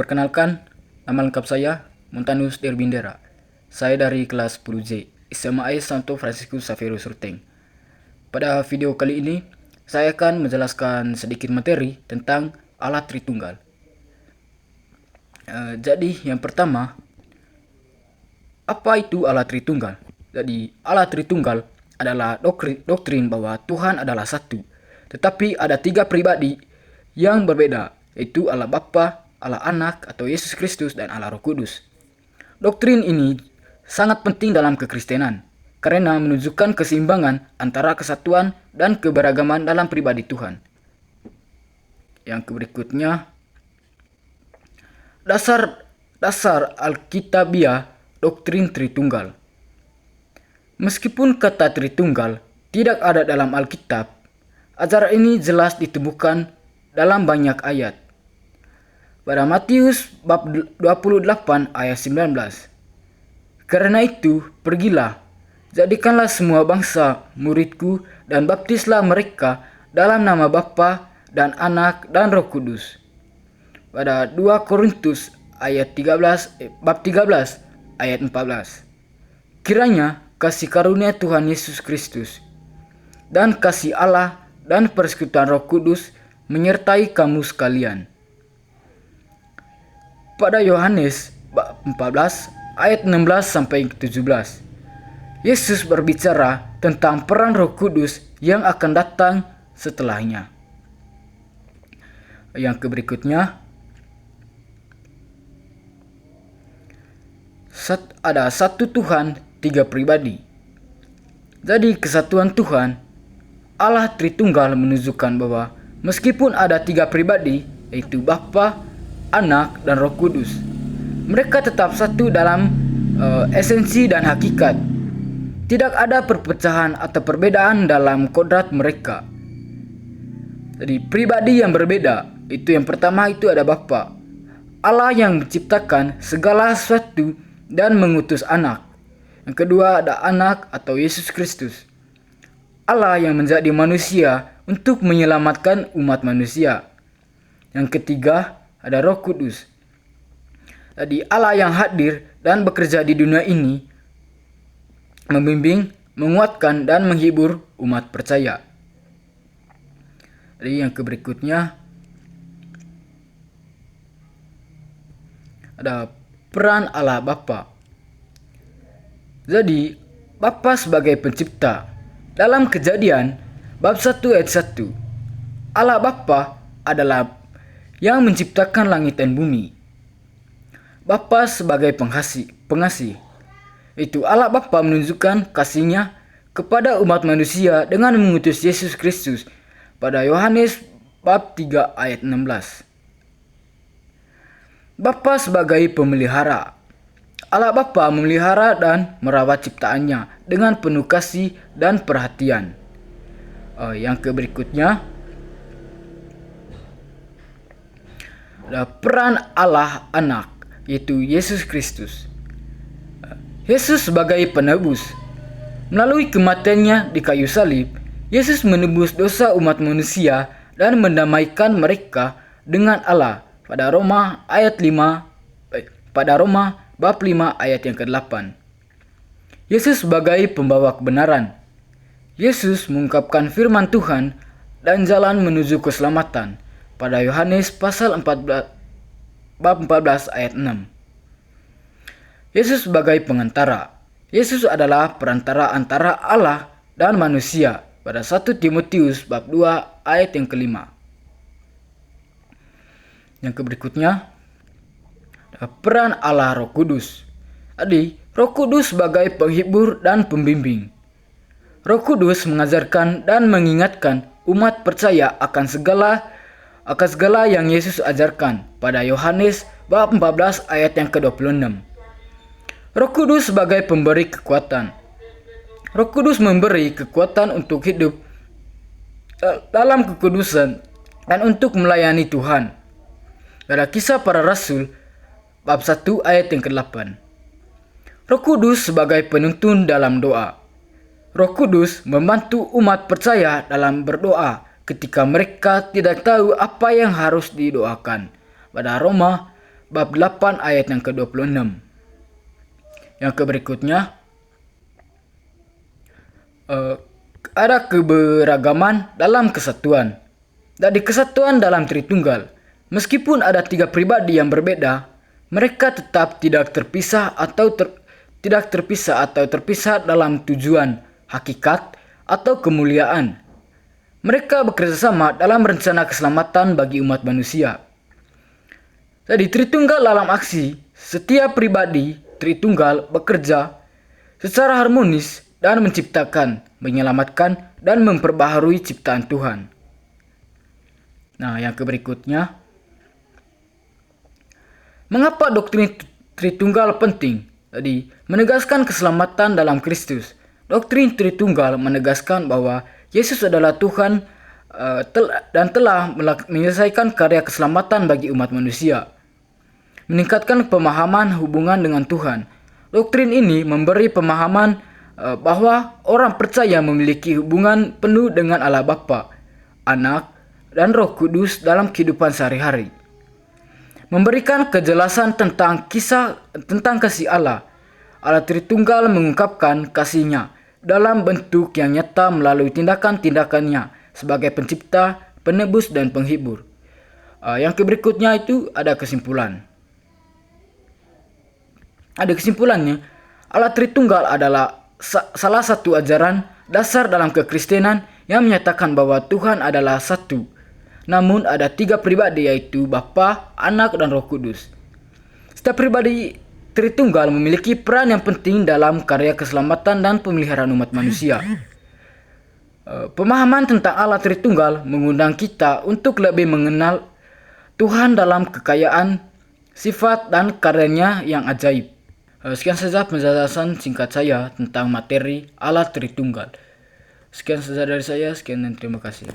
Perkenalkan, nama lengkap saya Montanus Derbindera. Saya dari kelas 10J, SMA Santo Franciscus Xavierus Ruteng. Pada video kali ini, saya akan menjelaskan sedikit materi tentang Allah Tritunggal. Jadi, yang pertama, apa itu Allah Tritunggal? Jadi, Allah Tritunggal adalah doktrin bahwa Tuhan adalah satu, tetapi ada tiga pribadi yang berbeda, yaitu Allah Bapa, Allah Anak atau Yesus Kristus, dan Allah Roh Kudus. Doktrin ini sangat penting dalam kekristenan karena menunjukkan keseimbangan antara kesatuan dan keberagaman dalam pribadi Tuhan. Yang berikutnya, dasar Alkitabiah doktrin Tritunggal. Meskipun kata Tritunggal tidak ada dalam Alkitab, ajaran ini jelas ditemukan dalam banyak ayat. Pada Matius bab 28 ayat 19. Karena itu, pergilah, jadikanlah semua bangsa muridku dan baptislah mereka dalam nama Bapa dan Anak dan Roh Kudus. Pada 2 Korintus bab 13 ayat 14. Kiranya kasih karunia Tuhan Yesus Kristus dan kasih Allah dan persekutuan Roh Kudus menyertai kamu sekalian. Pada Yohanes 14 ayat 16 sampai 17, Yesus berbicara tentang peran Roh Kudus yang akan datang setelahnya. Yang berikutnya, ada satu Tuhan, tiga pribadi. Jadi kesatuan Tuhan, Allah Tritunggal menunjukkan bahwa meskipun ada tiga pribadi, yaitu Bapa, Anak, dan Roh Kudus, mereka tetap satu dalam esensi dan hakikat. Tidak ada perpecahan atau perbedaan dalam kodrat mereka. Jadi pribadi yang berbeda, itu yang pertama itu ada Bapa, Allah yang menciptakan segala sesuatu dan mengutus Anak. Yang kedua ada Anak atau Yesus Kristus, Allah yang menjadi manusia untuk menyelamatkan umat manusia. Yang ketiga ada Roh Kudus, jadi Allah yang hadir dan bekerja di dunia ini, membimbing, menguatkan, dan menghibur umat percaya. Jadi yang berikutnya ada peran Allah Bapa. Jadi Bapa sebagai pencipta. Dalam Kejadian bab 1 ayat 1, Allah Bapa adalah yang menciptakan langit dan bumi. Bapa sebagai pengasih. Itu Allah Bapa menunjukkan kasih-Nya kepada umat manusia dengan mengutus Yesus Kristus pada Yohanes bab 3 ayat 16. Bapa sebagai pemelihara. Allah Bapa memelihara dan merawat ciptaannya dengan penuh kasih dan perhatian. Yang berikutnya ada peran Allah Anak, yaitu Yesus Kristus. Yesus sebagai penebus. Melalui kematiannya di kayu salib, Yesus menebus dosa umat manusia dan mendamaikan mereka dengan Allah. Pada Roma bab 5 ayat yang ke-8. Yesus sebagai pembawa kebenaran. Yesus mengungkapkan firman Tuhan dan jalan menuju keselamatan pada Yohanes pasal 14 bab 14 ayat 6. Yesus sebagai pengantara. Yesus adalah perantara antara Allah dan manusia pada 1 Timotius bab 2 ayat yang ke-5. Yang berikutnya, peran Allah Roh Kudus. Jadi, Roh Kudus sebagai penghibur dan pembimbing. Roh Kudus mengajarkan dan mengingatkan umat percaya akan segala yang Yesus ajarkan pada Yohanes bab 14 ayat yang ke-26. Roh Kudus sebagai pemberi kekuatan. Roh Kudus memberi kekuatan untuk hidup dalam kekudusan dan untuk melayani Tuhan. Pada Kisah Para Rasul bab 1 ayat yang ke-8. Roh Kudus sebagai penuntun dalam doa. Roh Kudus membantu umat percaya dalam berdoa ketika mereka tidak tahu apa yang harus didoakan. Pada Roma bab 8 ayat yang ke-26. Yang berikutnya, ada keberagaman dalam kesatuan. Dan di kesatuan dalam Tritunggal, meskipun ada 3 pribadi yang berbeda, mereka tetap tidak terpisah atau terpisah dalam tujuan, hakikat, atau kemuliaan. Mereka bekerjasama dalam rencana keselamatan bagi umat manusia. Jadi Tritunggal dalam aksi, setiap pribadi Tritunggal bekerja secara harmonis dan menciptakan, menyelamatkan, dan memperbaharui ciptaan Tuhan. Nah, yang berikutnya, mengapa doktrin Tritunggal penting? Jadi, menegaskan keselamatan dalam Kristus. Doktrin Tritunggal menegaskan bahwa Yesus adalah Tuhan dan telah menyelesaikan karya keselamatan bagi umat manusia. Meningkatkan pemahaman hubungan dengan Tuhan. Doktrin ini memberi pemahaman bahwa orang percaya memiliki hubungan penuh dengan Allah Bapa, Anak, dan Roh Kudus dalam kehidupan sehari-hari. Memberikan kejelasan tentang kasih Allah. Allah Tritunggal mengungkapkan kasih-Nya dalam bentuk yang nyata melalui tindakan-tindakannya sebagai pencipta, penebus, dan penghibur. Yang berikutnya itu ada kesimpulan. Ada kesimpulannya, Allah Tritunggal adalah salah satu ajaran dasar dalam kekristenan yang menyatakan bahwa Tuhan adalah satu. Namun ada 3 pribadi, yaitu Bapa, Anak, dan Roh Kudus. Setiap pribadi Tritunggal memiliki peran yang penting dalam karya keselamatan dan pemeliharaan umat manusia. Pemahaman tentang Allah Tritunggal mengundang kita untuk lebih mengenal Tuhan dalam kekayaan, sifat, dan karyanya yang ajaib. Sekian saja penjelasan singkat saya tentang materi Allah Tritunggal. Sekian saja dari saya, sekian dan terima kasih.